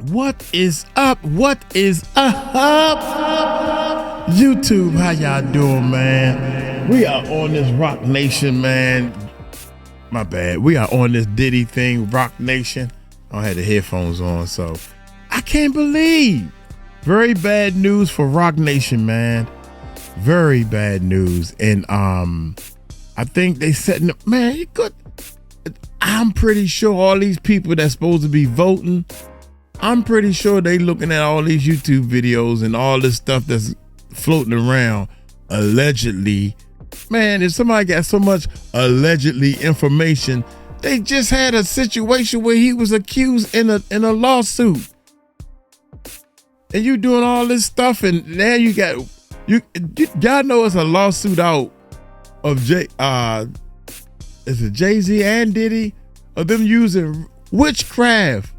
What is up? What is up? YouTube, how y'all doing, man? We are on this Rock Nation, man. My bad. We are on this Diddy thing, Rock Nation. I had the headphones on, so I can't believe. Very bad news for Rock Nation, man. Very bad news. And I think they said, man, you could. I'm pretty sure all these people that's supposed to be voting, I'm pretty sure they looking at all these YouTube videos and all this stuff that's floating around allegedly. Man, if somebody got so much allegedly information, they just had a situation where he was accused in a lawsuit. And you doing all this stuff, and now you got y'all know it's a lawsuit out of is it Jay-Z and Diddy of them using witchcraft.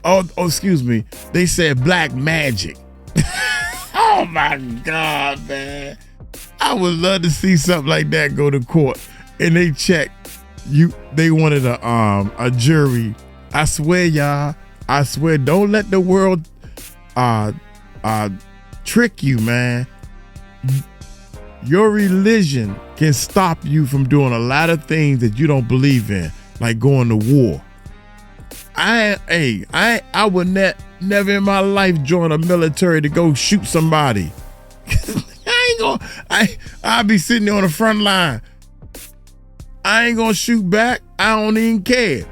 Oh, excuse me. They said black magic. Oh my God, man. I would love to see something like that go to court. And they checked they wanted a jury. I swear, y'all. I swear, don't let the world trick you, man. Your religion can stop you from doing a lot of things that you don't believe in, like going to war. I would never in my life join a military to go shoot somebody. I'll be sitting there on the front line. I ain't gonna shoot back. I don't even care.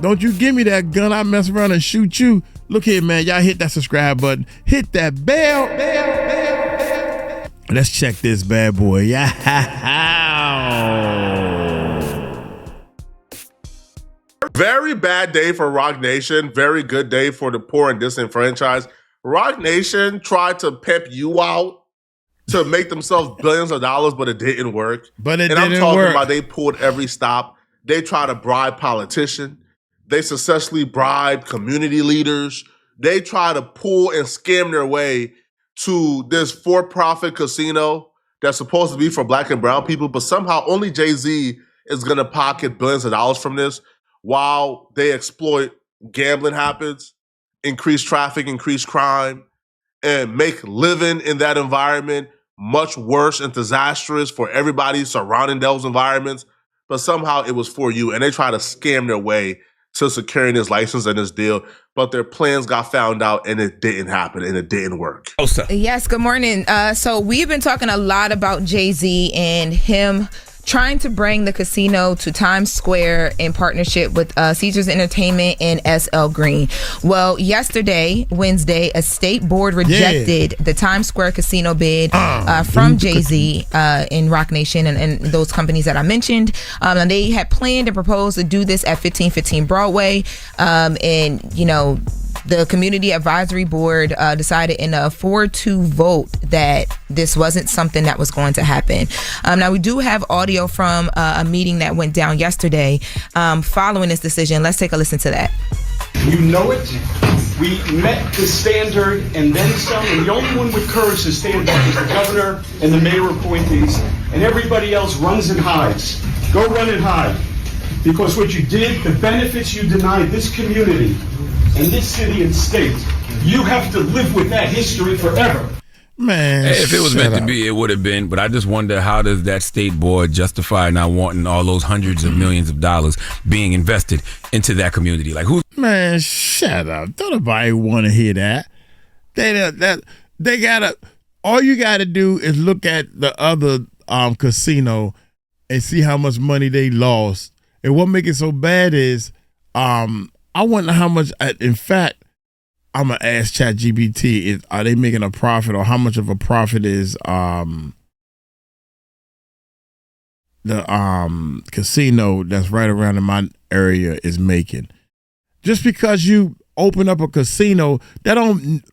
Don't you give me that gun, I mess around and shoot you. Look here, man. Y'all hit that subscribe button. Hit that bell. Let's check this bad boy. Yeah. Very bad day for Rock Nation. Very good day for the poor and disenfranchised. Rock Nation tried to pimp you out to make themselves billions of dollars, but it didn't work. I'm talking about they pulled every stop. They tried to bribe politicians. They successfully bribed community leaders. They try to pull and scam their way to this for-profit casino that's supposed to be for black and brown people, but somehow only Jay-Z is going to pocket billions of dollars from this while they exploit gambling habits, increase traffic, increase crime, and make living in that environment much worse and disastrous for everybody surrounding those environments. But somehow it was for you, and they try to scam their way to securing this license and this deal, but their plans got found out and it didn't happen and it didn't work. Yes, good morning. So we've been talking a lot about Jay-Z and him trying to bring the casino to Times Square in partnership with Caesars Entertainment and SL Green. Well, yesterday, Wednesday, a state board rejected the Times Square casino bid from Jay-Z in Rock Nation and those companies that I mentioned. And they had planned and proposed to do this at 1515 Broadway. And, you know, the Community Advisory Board decided in a 4-2 vote that this wasn't something that was going to happen. Now, we do have audio from a meeting that went down yesterday following this decision. Let's take a listen to that. You know it. We met the standard and then some, and the only one with courage to stand up is the governor and the mayor appointees, and everybody else runs and hides. Go run and hide. Because what you did, the benefits you denied this community and this city and state, you have to live with that history forever. Man, if it was meant to be, it would have been. But I just wonder, how does that state board justify not wanting all those hundreds of millions of dollars being invested into that community? Like, who? Man, shut up. Don't nobody want to hear that. They gotta. All you gotta do is look at the other casino and see how much money they lost. And what makes it so bad is, I wonder how much. In fact, I'm gonna ask ChatGPT: are they making a profit, or how much of a profit is the casino that's right around in my area is making? Just because you open up a casino, that don't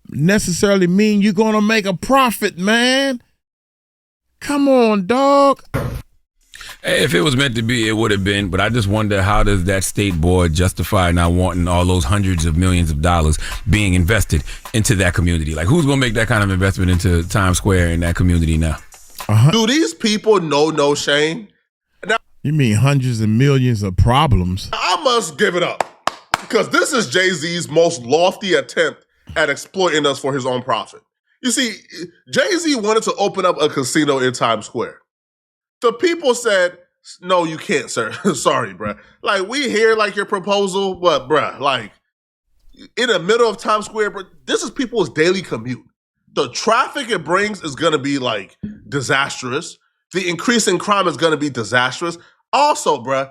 necessarily mean you're gonna make a profit, man. Come on, dog. If it was meant to be, it would have been. But I just wonder, how does that state board justify not wanting all those hundreds of millions of dollars being invested into that community? Like, who's going to make that kind of investment into Times Square in that community now? Do these people know no shame? Now, you mean hundreds of millions of problems? I must give it up. Because this is Jay-Z's most lofty attempt at exploiting us for his own profit. You see, Jay-Z wanted to open up a casino in Times Square. The people said, no, you can't, sir. Sorry, bruh. Like, we hear, like, your proposal, but, bruh, like, in the middle of Times Square, bruh, this is people's daily commute. The traffic it brings is going to be, like, disastrous. The increase in crime is going to be disastrous. Also, bruh,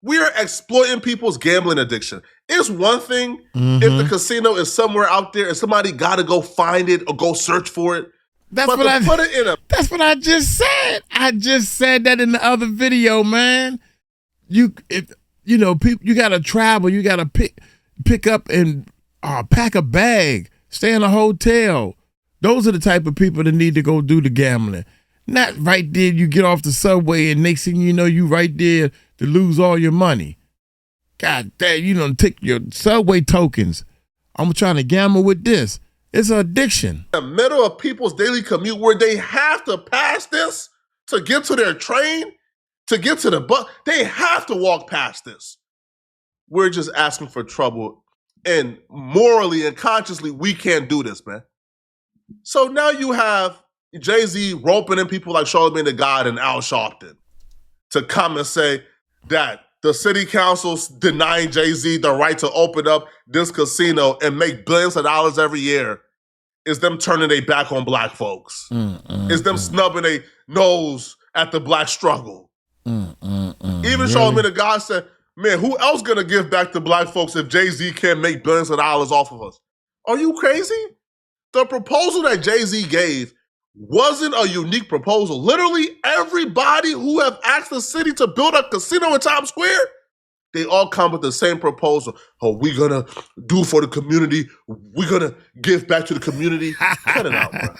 we are exploiting people's gambling addiction. It's one thing if the casino is somewhere out there and somebody got to go find it or go search for it. That's what I just said. I just said that in the other video, man. People, you gotta travel. You gotta pick up and pack a bag, stay in a hotel. Those are the type of people that need to go do the gambling. Not right there. You get off the subway and next thing you know, you right there to lose all your money. God damn, you don't take your subway tokens. I'm trying to gamble with this. It's an addiction. In the middle of people's daily commute where they have to pass this to get to their train, to get to the bus. They have to walk past this. We're just asking for trouble. And morally and consciously, we can't do this, man. So now you have Jay-Z roping in people like Charlamagne the God and Al Sharpton to come and say that the city council's denying Jay-Z the right to open up this casino and make billions of dollars every year is them turning their back on black folks. Is them snubbing their nose at the black struggle. Even Charlamagne the God said, man, who else gonna give back to black folks if Jay-Z can't make billions of dollars off of us? Are you crazy? The proposal that Jay-Z gave wasn't a unique proposal. Literally everybody who have asked the city to build a casino in Times Square, they all come with the same proposal. Oh, we're gonna do for the community. We're gonna give back to the community. Cut it out, bro.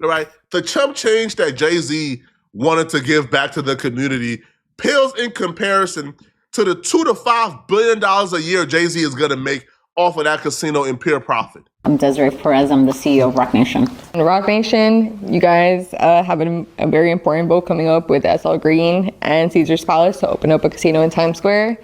All right? The chump change that Jay-Z wanted to give back to the community pales in comparison to the $2 to $5 billion a year Jay-Z is gonna make off of that casino in pure profit. I'm Desiree Perez. I'm the CEO of Rock Nation. Rock Nation, you guys have a very important vote coming up with SL Green and Caesar's Palace to open up a casino in Times Square.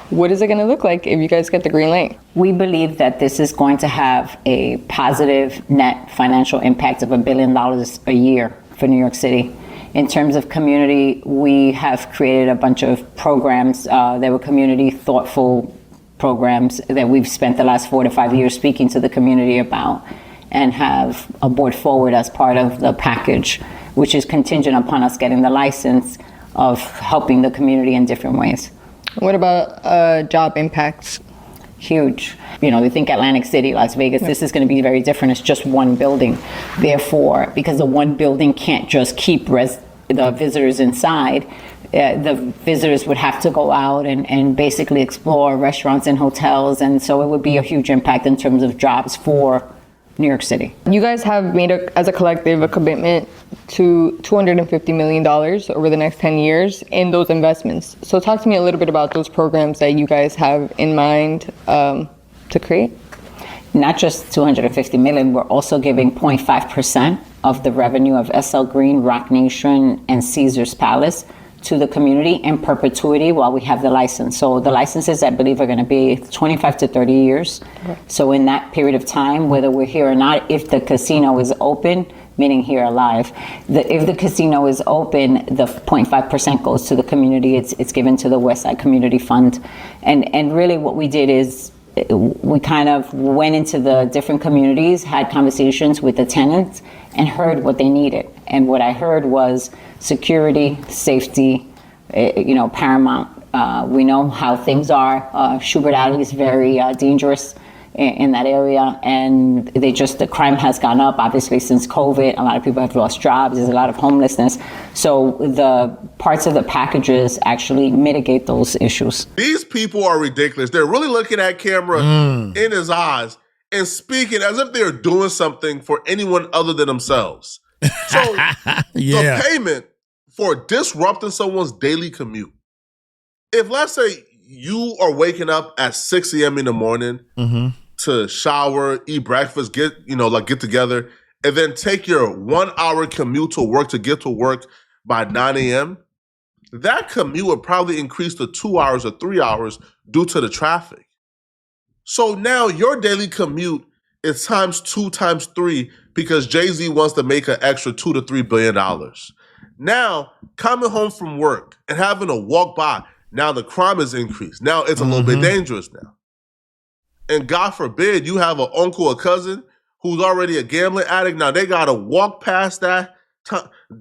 What is it going to look like if you guys get the green light? We believe that this is going to have a positive net financial impact of $1 billion a year for New York City. In terms of community, we have created a bunch of programs. They were community thoughtful programs that we've spent the last 4 to 5 years speaking to the community about and have a board forward as part of the package, which is contingent upon us getting the license of helping the community in different ways. What about job impacts? Huge. They think Atlantic City, Las Vegas, this is going to be very different. It's just one building. Therefore, because the one building can't just keep the visitors inside, the visitors would have to go out and basically explore restaurants and hotels. And so it would be a huge impact in terms of jobs for New York City. You guys have made, as a collective, a commitment to $250 million over the next 10 years in those investments. So talk to me a little bit about those programs that you guys have in mind to create. Not just $250 million, we're also giving 0.5% of the revenue of SL Green, Rock Nation, and Caesar's Palace to the community in perpetuity while we have the license. So the licenses, I believe, are going to be 25 to 30 years. Okay. So in that period of time, whether we're here or not, if the casino is open, meaning here alive, if the casino is open, the 0.5% goes to the community. It's given to the West Side Community Fund. And really what we did is we kind of went into the different communities, had conversations with the tenants, and heard what they needed. And what I heard was security, safety, paramount. We know how things are. Schubert Alley is very dangerous in that area, and the crime has gone up, obviously, since COVID. A lot of people have lost jobs. There's a lot of homelessness. So the parts of the packages actually mitigate those issues. These people are ridiculous. They're really looking at camera in his eyes and speaking as if they're doing something for anyone other than themselves. So the payment for disrupting someone's daily commute. If, let's say, you are waking up at 6 a.m. in the morning to shower, eat breakfast, get together, and then take your 1 hour commute to work to get to work by 9 a.m., that commute would probably increase to 2 hours or 3 hours due to the traffic. So now your daily commute is times 2, times 3, because Jay-Z wants to make an extra $2 to $3 billion. Now, coming home from work and having to walk by, now the crime is increased. Now it's a little bit dangerous now. And God forbid you have an uncle or cousin who's already a gambling addict. Now they got to walk past that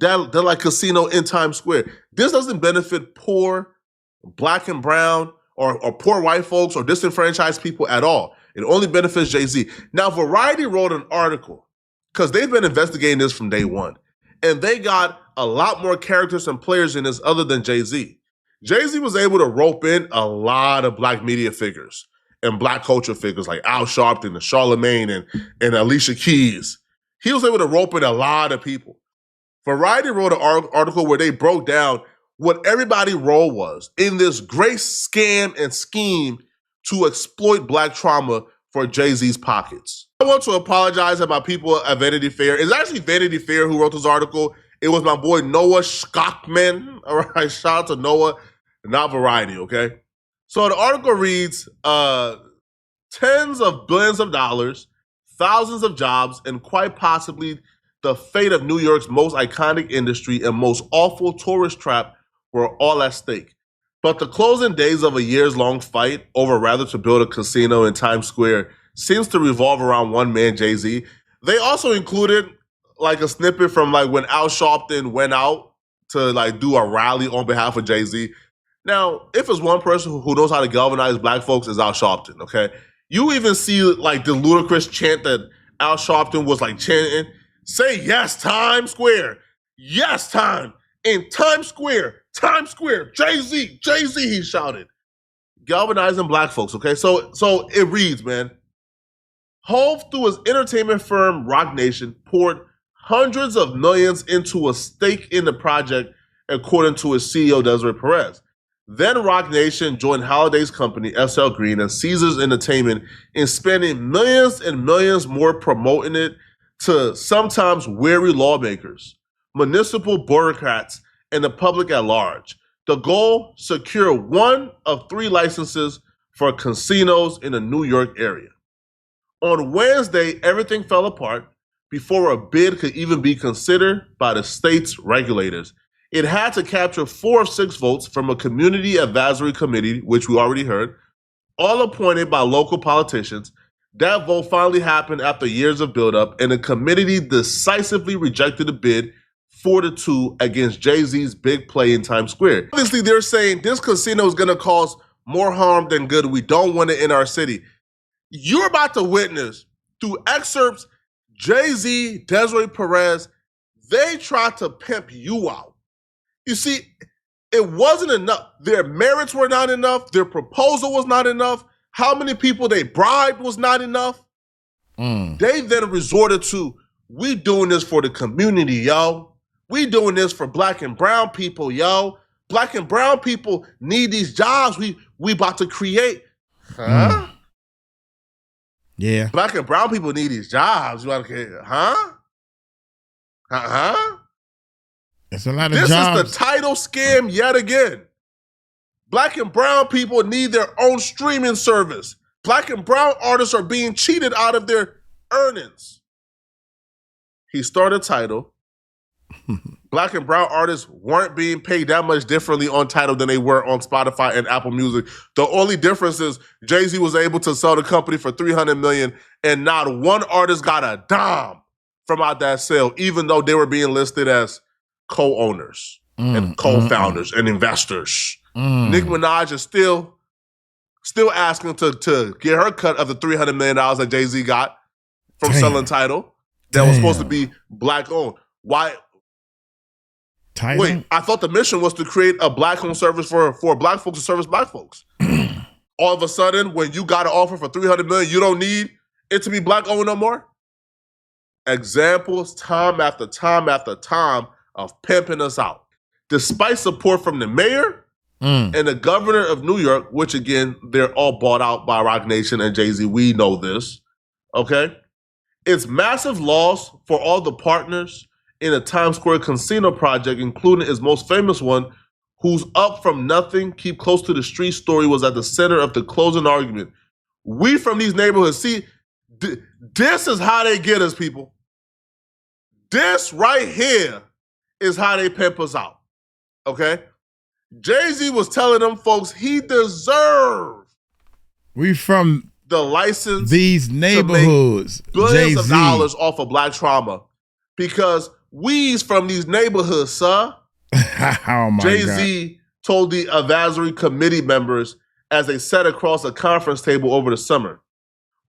like casino in Times Square. This doesn't benefit poor black and brown or poor white folks or disenfranchised people at all. It only benefits Jay-Z. Now, Variety wrote an article because they've been investigating this from day one. And they got a lot more characters and players in this other than Jay-Z. Jay-Z was able to rope in a lot of black media figures and black culture figures like Al Sharpton and Charlemagne and Alicia Keys. He was able to rope in a lot of people. Variety wrote an article where they broke down what everybody's role was in this great scam and scheme to exploit black trauma for Jay-Z's pockets. I want to apologize to my people at Vanity Fair. It's actually Vanity Fair who wrote this article. It was my boy Noah Schachman. All right, shout out to Noah, not Variety, okay? So the article reads, tens of billions of dollars, thousands of jobs, and quite possibly the fate of New York's most iconic industry and most awful tourist trap were all at stake. But the closing days of a years-long fight over whether to build a casino in Times Square seems to revolve around one man, Jay-Z. They also included like a snippet from like when Al Sharpton went out to like do a rally on behalf of Jay-Z. Now, if it's one person who knows how to galvanize black folks, it's Al Sharpton, okay? You even see like the ludicrous chant that Al Sharpton was like chanting, say yes, Times Square, yes, time, in Times Square, Jay-Z, he shouted. Galvanizing black folks, okay? So it reads, man. Hove, through his entertainment firm, Roc Nation, poured hundreds of millions into a stake in the project, according to his CEO, Desiree Perez. Then Roc Nation joined Holiday's company, SL Green, and Caesars Entertainment in spending millions and millions more promoting it to sometimes weary lawmakers, municipal bureaucrats, and the public at large. The goal, secure one of 3 licenses for casinos in the New York area. On Wednesday, everything fell apart before a bid could even be considered by the state's regulators. It had to capture 4 of 6 votes from a community advisory committee, which we already heard, all appointed by local politicians. That vote finally happened after years of buildup, and the committee decisively rejected the bid 4-2 against Jay-Z's big play in Times Square. Obviously, they're saying this casino is going to cause more harm than good. We don't want it in our city. You're about to witness, through excerpts, Jay-Z, Desiree Perez, they tried to pimp you out. You see, it wasn't enough. Their merits were not enough. Their proposal was not enough. How many people they bribed was not enough. They then resorted to, we doing this for the community, yo. We doing this for black and brown people, yo. Black and brown people need these jobs we about to create. Huh? Yeah. Black and brown people need these jobs. You want to create, huh? It's a lot of this jobs. This is the title scam yet again. Black and brown people need their own streaming service. Black and brown artists are being cheated out of their earnings. He started Tidal. Black and brown artists weren't being paid that much differently on Tidal than they were on Spotify and Apple Music. The only difference is Jay-Z was able to sell the company for $300 million, and not one artist got a dime from out that sale, even though they were being listed as co-owners and co-founders and investors. Nicki Minaj is still asking to get her cut of the $300 million that Jay-Z got from selling Tidal that was supposed to be black-owned. Why? Tidal? Wait, I thought the mission was to create a black-owned service for black folks to service black folks. All of a sudden, when you got an offer for $300 million, you don't need it to be black-owned no more? Examples time after time after time of pimping us out. Despite support from the mayor and the governor of New York, which again, they're all bought out by Roc Nation and Jay-Z. We know this, okay? It's massive loss for all the partners in the Times Square casino project, including its most famous one, whose up from nothing, keep close to the street story was at the center of the closing argument. We from these neighborhoods. See, this is how they get us, people. This right here is how they pimp us out. Okay? Jay-Z was telling them folks he deserved We from the license these neighborhoods, to make billions of Jay-Z. dollars off of black trauma because we's from these neighborhoods, sir. Oh my Jay-Z told the advisory committee members as they sat across a conference table over the summer.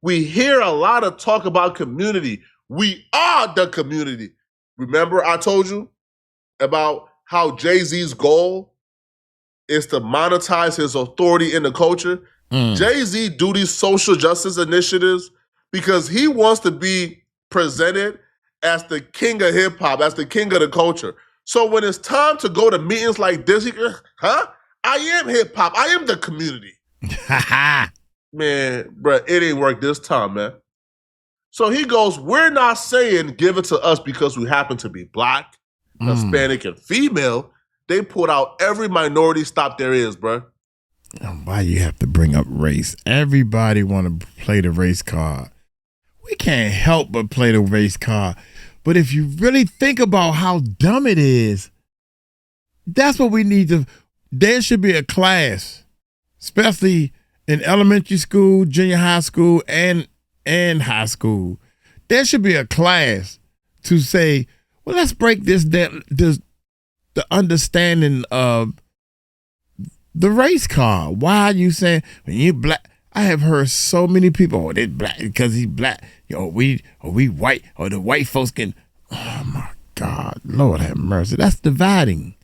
We hear a lot of talk about community. We are the community. Remember I told you about how Jay-Z's goal is to monetize his authority in the culture? Jay-Z do these social justice initiatives because he wants to be presented as the king of hip-hop, as the king of the culture. So when it's time to go to meetings like this, I am hip-hop. I am the community. Man, bro, it ain't work this time, man. So he goes, we're not saying give it to us because we happen to be black, Hispanic, and female. They pulled out every minority stop there is, bro. Why you have to bring up race? Everybody want to play the race card. We can't help but play the race card. But if you really think about how dumb it is, that's what we need to. There should be a class, especially in elementary school, junior high school, and high school. There should be a class to say, well, let's break this down, the understanding of the race card. Why are you saying when you black? I have heard so many people, they black because he's black. We white, or the white folks can. Oh my God, Lord have mercy. That's dividing.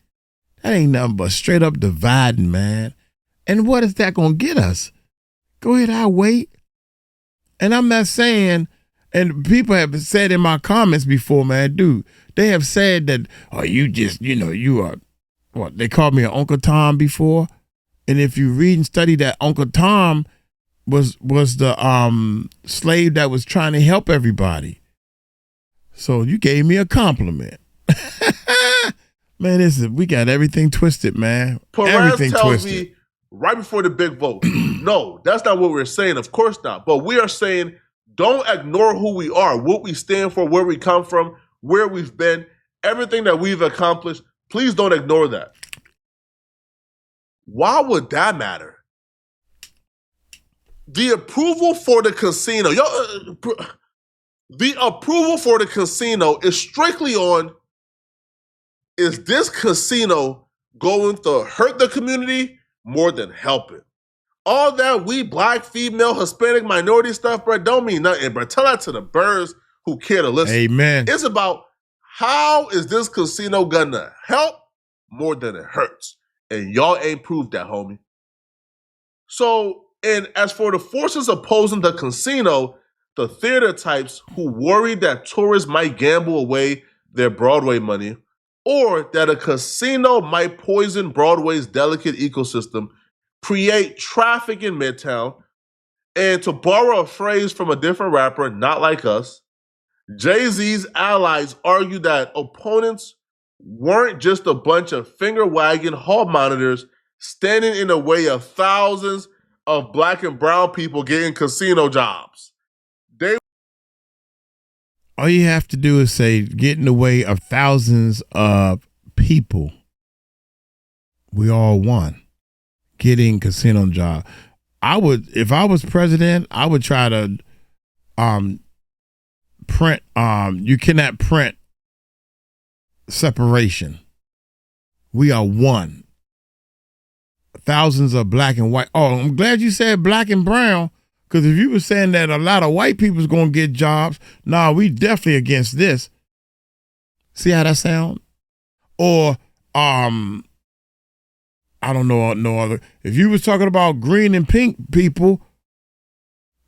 That ain't nothing but straight up dividing, man. And what is that gonna get us? Go ahead, I'll wait. And I'm not saying, and people have said in my comments before, man, dude, they have said that, oh, you just, you are, what, they called me an Uncle Tom before. And if you read and study that, Uncle Tom was the slave that was trying to help everybody. So you gave me a compliment. Man, we got everything twisted, man. Perez everything tells twisted. me right before the big vote, no, that's not what we're saying. Of course not. But we are saying don't ignore who we are, what we stand for, where we come from, where we've been, everything that we've accomplished. Please don't ignore that. Why would that matter? The approval for the casino, the approval for the casino is strictly on, is this casino going to hurt the community more than help it? All that we black, female, Hispanic, minority stuff, bro, don't mean nothing, bro. Tell that to the birds who care to listen. Amen. It's about how is this casino gonna help more than it hurts? And y'all ain't proved that, homie. So, and as for the forces opposing the casino, the theater types who worry that tourists might gamble away their Broadway money, or that a casino might poison Broadway's delicate ecosystem, create traffic in Midtown, and to borrow a phrase from a different rapper, not like us, Jay-Z's allies argue that opponents weren't just a bunch of finger-wagging hall monitors standing in the way of thousands of black and brown people getting casino jobs. All you have to do is say, get in the way of thousands of people. We all won. Getting casino job. If I was president, I would try to print, you cannot print separation. We are one. Thousands of black and white. Oh, I'm glad you said black and brown. Because if you were saying that a lot of white people's going to get jobs, we definitely against this. See how that sound? Or, I don't know no other. If you was talking about green and pink people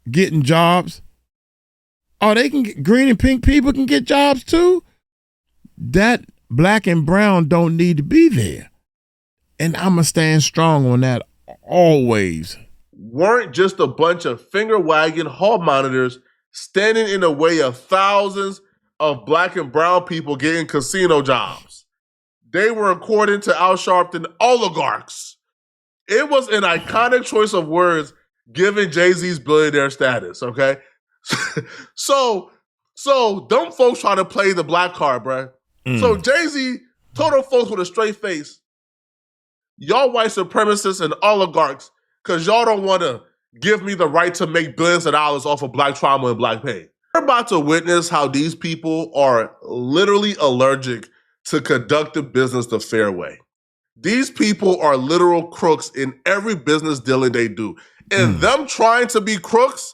getting jobs, green and pink people can get jobs too? That black and brown don't need to be there. And I'm going to stand strong on that always. Weren't just a bunch of finger-wagging hall monitors standing in the way of thousands of black and brown people getting casino jobs. They were, according to Al Sharpton, oligarchs. It was an iconic choice of words given Jay-Z's billionaire status, okay? So them folks try to play the black card, bruh. So Jay-Z told them folks with a straight face, y'all white supremacists and oligarchs, because y'all don't want to give me the right to make billions of dollars off of black trauma and black pain. We're about to witness how these people are literally allergic to conducting business the fair way. These people are literal crooks in every business dealing they do. And them trying to be crooks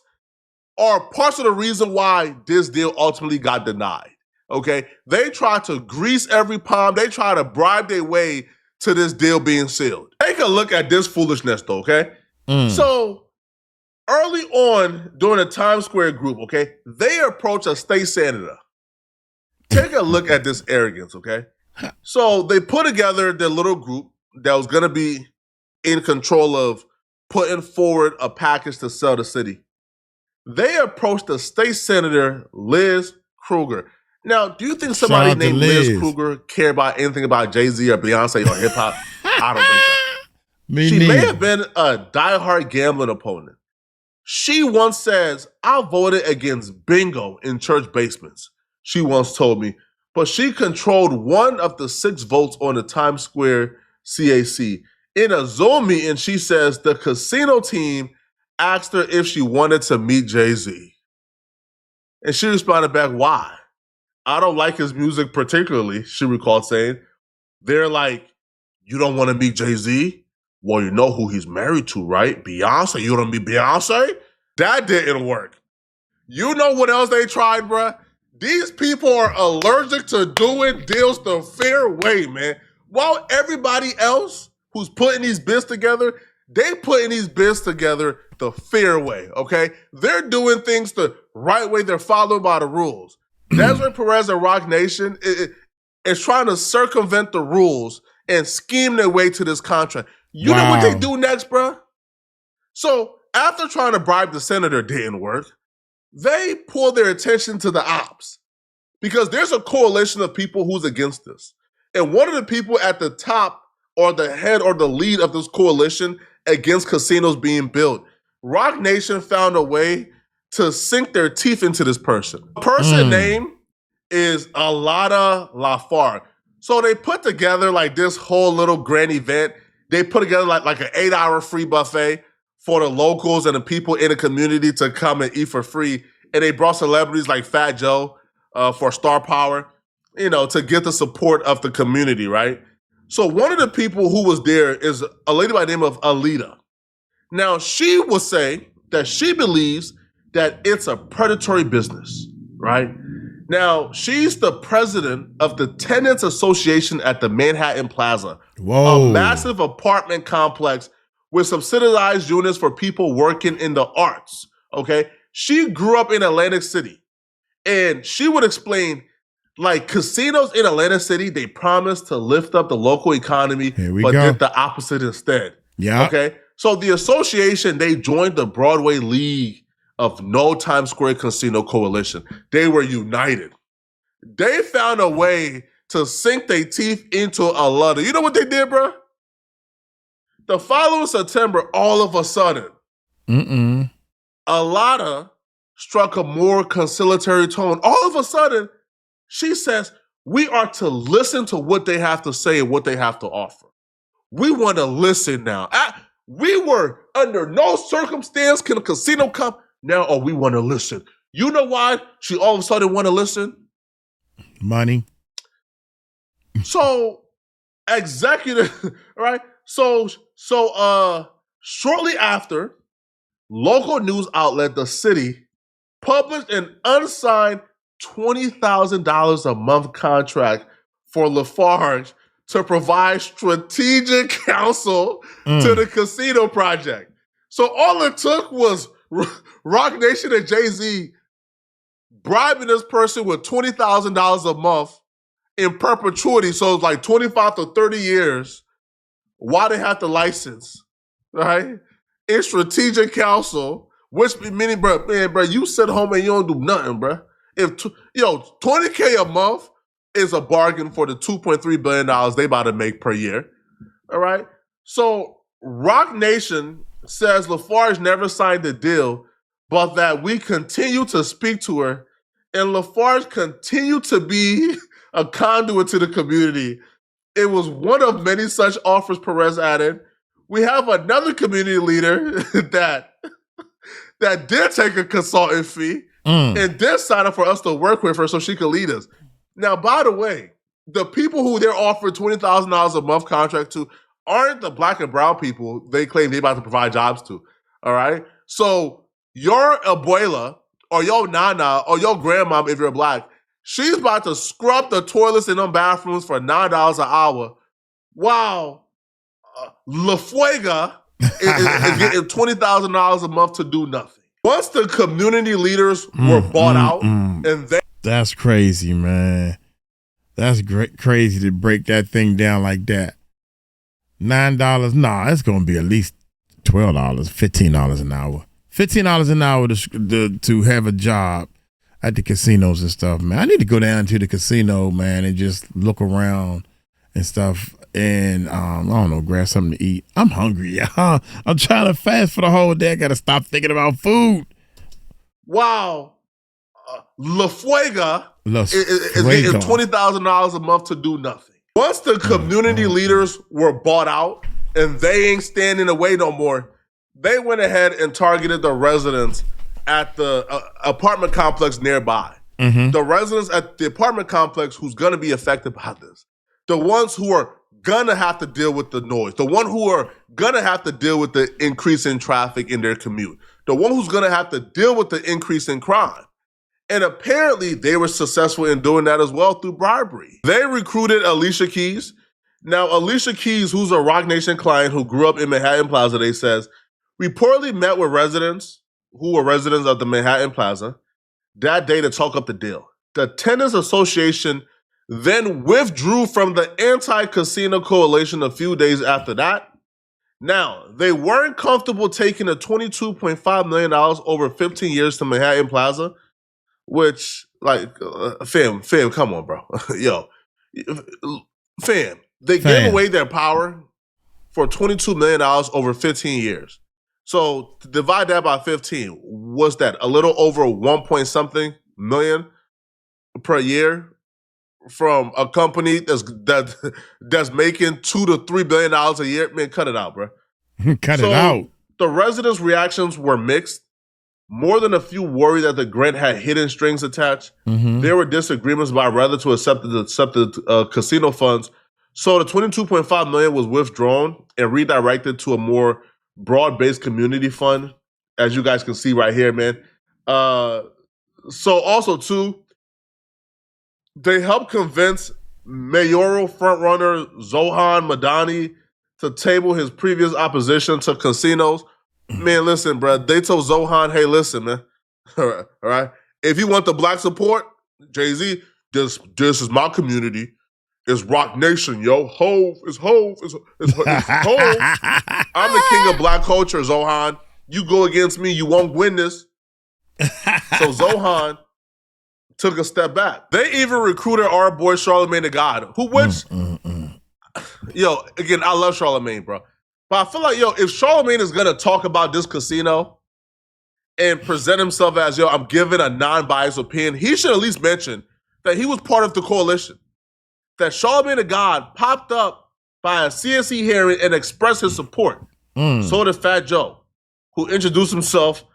are parts of the reason why this deal ultimately got denied, okay? They try to grease every palm. They try to bribe their way to this deal being sealed. Take a look at this foolishness, though, okay? So early on during the Times Square group, okay, they approach a state senator. Take a look at this arrogance, okay? So they put together their little group that was going to be in control of putting forward a package to sell the city. They approached the state senator, Liz Kruger. Now, do you think somebody named Liz Kruger care about anything about Jay-Z or Beyonce or hip-hop? I don't think so. She may have been a diehard gambling opponent. She once says, I voted against bingo in church basements, she once told me. But she controlled one of the 6 votes on the Times Square CAC. In a Zoom meeting, she says the casino team asked her if she wanted to meet Jay-Z. And she responded back, why? I don't like his music particularly, she recalled saying. They're like, you don't want to meet Jay-Z? Well, you know who he's married to, right? Beyonce. You want to meet Beyonce? That didn't work. You know what else they tried, bruh? These people are allergic to doing deals the fair way, man. While everybody else who's putting these bids together, they putting these bids together the fair way, okay? They're doing things the right way. They're following by the rules. Desiree Perez and Rock Nation is trying to circumvent the rules and scheme their way to this contract. You know what they do next, bruh? So after trying to bribe the senator didn't work, they pull their attention to the ops because there's a coalition of people who's against this. And one of the people at the top or the head or the lead of this coalition against casinos being built, Rock Nation found a way to sink their teeth into this person. The person name is Alada Lafar. So they put together like this whole little grand event. They put together like an 8-hour free buffet for the locals and the people in the community to come and eat for free. And they brought celebrities like Fat Joe for star power, you know, to get the support of the community, right? So one of the people who was there is a lady by the name of Alita. Now, she will say that she believes that it's a predatory business, right? Now, she's the president of the Tenants Association at the Manhattan Plaza, a massive apartment complex with subsidized units for people working in the arts, okay? She grew up in Atlantic City, and she would explain, like, casinos in Atlantic City, they promise to lift up the local economy, but did the opposite instead. Yeah. Okay? So the association, they joined the Broadway League of No Times Square Casino Coalition. They were united. They found a way to sink their teeth into a letter. You know what they did, bro? The following September, all of a sudden, Alada struck a more conciliatory tone. All of a sudden, she says, we are to listen to what they have to say and what they have to offer. We want to listen now. We were under no circumstance can a casino come. Now, we want to listen. You know why she all of a sudden want to listen? Money. So, executive, right? So shortly after, local news outlet The City published an unsigned $20,000 a month contract for Lafarge to provide strategic counsel to the casino project. So all it took was Rock Nation and Jay-Z bribing this person with $20,000 a month in perpetuity. So it's like 25 to 30 years while they have the license, right? In strategic counsel, which meaning, bro, you sit home and you don't do nothing, bro. If $20K a month is a bargain for the $2.3 billion they about to make per year, all right? So Rock Nation says Lafarge never signed the deal, but that we continue to speak to her, and Lafarge continued to be a conduit to the community. It was one of many such offers, Perez added. We have another community leader that did take a consultant fee and did sign up for us to work with her so she could lead us. Now, by the way, the people who they're offering $20,000 a month contract to aren't the black and brown people they claim they're about to provide jobs to, all right? So your abuela or your nana or your grandma, if you're black, she's about to scrub the toilets in them bathrooms for $9 an hour while La Fuega is getting $20,000 a month to do nothing. Once the community leaders were bought out, and that's crazy, man. That's crazy to break that thing down like that. $9, nah, it's gonna be at least $12, $15 an hour. $15 an hour to have a job at the casinos and stuff, man. I need to go down to the casino, man, and just look around and stuff. And I don't know, grab something to eat. I'm hungry, y'all. I'm trying to fast for the whole day. I gotta stop thinking about food. Wow. La Fuega is getting $20,000 a month to do nothing. Once the community leaders were bought out and they ain't standing in the way no more, they went ahead and targeted the residents at the apartment complex nearby. The residents at the apartment complex who's going to be affected by this. The ones who are going to have to deal with the noise. The one who are going to have to deal with the increase in traffic in their commute. The one who's going to have to deal with the increase in crime. And apparently they were successful in doing that as well through bribery. They recruited Alicia Keys. Now, Alicia Keys, who's a Rock Nation client who grew up in Manhattan Plaza, they says, reportedly met with residents who were residents of the Manhattan Plaza that day to talk up the deal. The Tenants Association then withdrew from the anti-casino coalition a few days after that. Now, they weren't comfortable taking the $22.5 million over 15 years to Manhattan Plaza, which, like, fam, come on, bro. Yo, fam, they gave away their power for $22 million over 15 years. So to divide that by 15, what's that? A little over 1 point something million per year from a company that's making $2 to $3 billion a year. Man, cut it out, bro. Cut it out. The residents' reactions were mixed. More than a few worried that the grant had hidden strings attached. There were disagreements about whether to accept the casino funds. So the $22.5 million was withdrawn and redirected to a more broad-based community fund, as you guys can see right here, man. So also, too, they helped convince mayoral frontrunner Zohan Madani to table his previous opposition to casinos. Man, listen, bro. They told Zohan, hey, listen, man. All right. If you want the black support, Jay-Z, this is my community. It's Rock Nation, yo. Hove is Hove. It's Hove. I'm the king of black culture, Zohan. You go against me, you won't win this. So Zohan took a step back. They even recruited our boy Charlamagne the God, yo, again, I love Charlamagne, bro. But I feel like, yo, if Charlamagne is going to talk about this casino and present himself as, yo, I'm giving a non-biased opinion, he should at least mention that he was part of the coalition. That Charlamagne the God popped up by a CSE hearing and expressed his support. So did Fat Joe, who introduced himself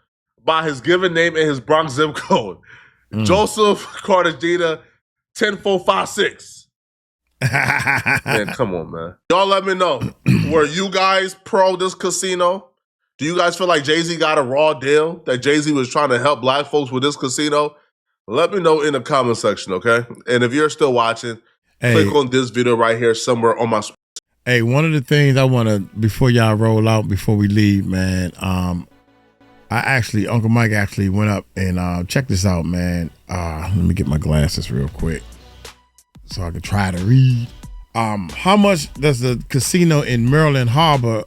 by his given name and his Bronx zip code. Joseph Cartagena 10456. Man, come on, man. Y'all let me know. Were you guys pro this casino? Do you guys feel like Jay-Z got a raw deal? That Jay-Z was trying to help black folks with this casino? Let me know in the comment section, okay? And if you're still watching, click on this video right here somewhere on my screen. Hey, one of the things I want to, before y'all roll out, before we leave, man, Uncle Mike actually went up and check this out, man. Let me get my glasses real quick so I can try to read. How much does the casino in Maryland Harbor,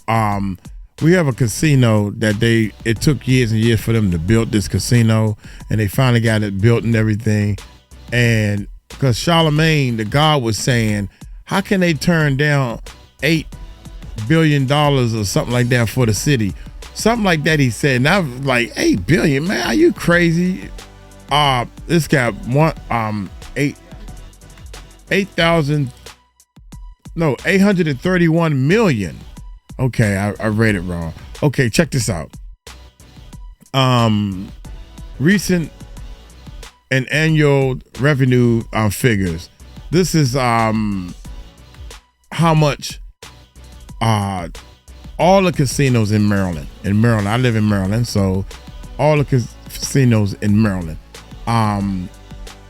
we have a casino that it took years and years for them to build this casino, and they finally got it built and everything. And because Charlamagne, the God, was saying, how can they turn down $8 billion or something like that for the city? something like that. He said, and I was like, 8 billion, man, are you crazy? This guy want 831 million. Okay, I read it wrong. Okay, check this out. Recent and annual revenue figures. This is how much all the casinos in Maryland. I live in Maryland, so all the casinos in Maryland.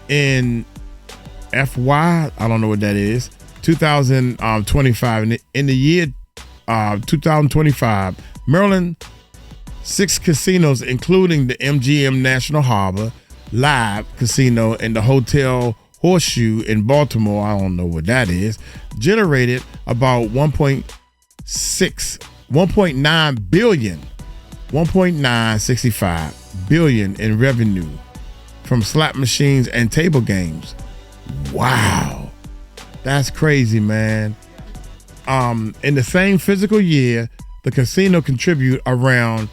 In FY, I don't know what that is, 2025. In the year 2025, Maryland, 6 casinos, including the MGM National Harbor Live Casino and the Hotel Horseshoe in Baltimore, I don't know what that is, generated about 1.9 billion, 1.965 billion in revenue from slot machines and table games. Wow, that's crazy, man. In the same physical year, the casino contribute around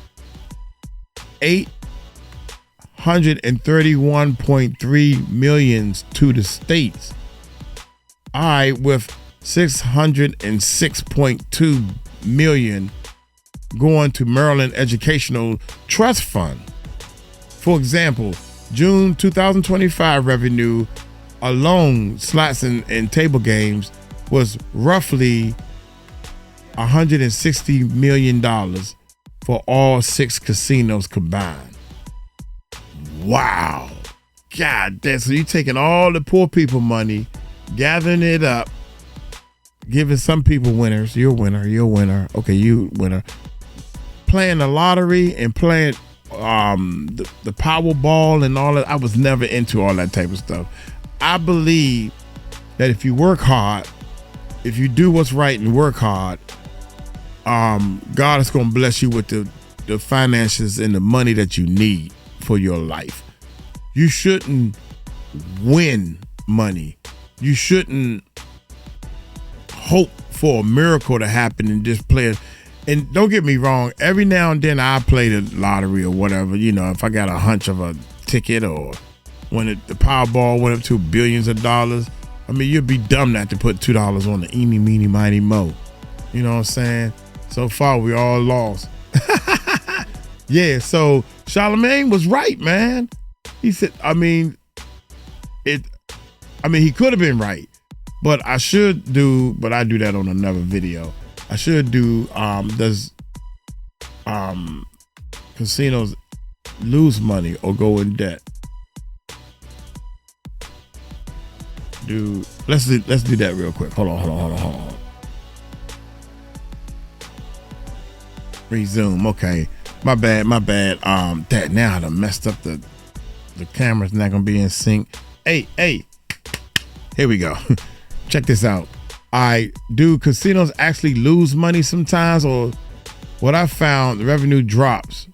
831.3 million to the states. All right, with 606.2 million going to Maryland Educational Trust Fund. For example, June 2025 revenue alone, slots and table games, was roughly $160 million for all 6 casinos combined. Wow. God damn. So you're taking all the poor people money, gathering it up, giving some people winners. You're a winner. Okay, you winner. Playing the lottery and playing the Powerball and all that. I was never into all that type of stuff. I believe that if you work hard, if you do what's right and work hard, God is going to bless you with the finances and the money that you need for your life. You shouldn't win money. You shouldn't hope for a miracle to happen and just play it. And don't get me wrong, every now and then I play the lottery or whatever, if I got a hunch of a ticket, or when the Powerball went up to billions of dollars. I mean, you'd be dumb not to put $2 on the eeny, meeny, miny, mo. You know what I'm saying? So far, we all lost. Yeah, so Charlamagne was right, man. He said, he could have been right, but I do that on another video. I should do, does casinos lose money or go in debt? Let's do that real quick. Hold on. Resume. Okay. My bad. That now I done messed up the camera's not gonna be in sync. Hey. Here we go. Check this out. Do casinos actually lose money sometimes, or what I found, the revenue drops.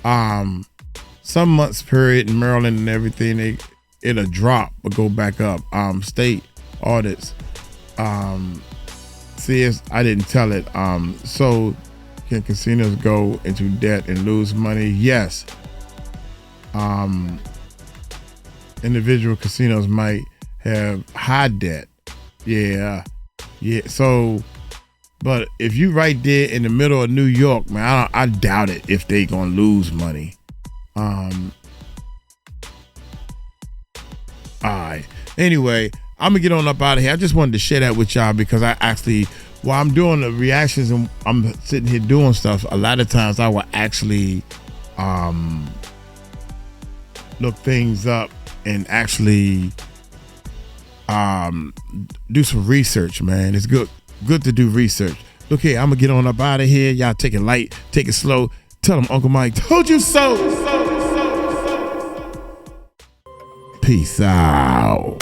Some months period in Maryland and everything, it'll drop but go back up. State audits. CS, I didn't tell it. So can casinos go into debt and lose money? Yes. Individual casinos might have high debt. Yeah. So, but if you right there in the middle of New York, man, I doubt it if they gonna lose money. All right. Anyway, I'm gonna get on up out of here. I just wanted to share that with y'all because I actually, while I'm doing the reactions and I'm sitting here doing stuff, a lot of times I will actually look things up and actually do some research, man. It's good to do research. Look here, I'm gonna get on up out of here. Y'all take it light, take it slow. Tell them Uncle Mike told you so. Peace out.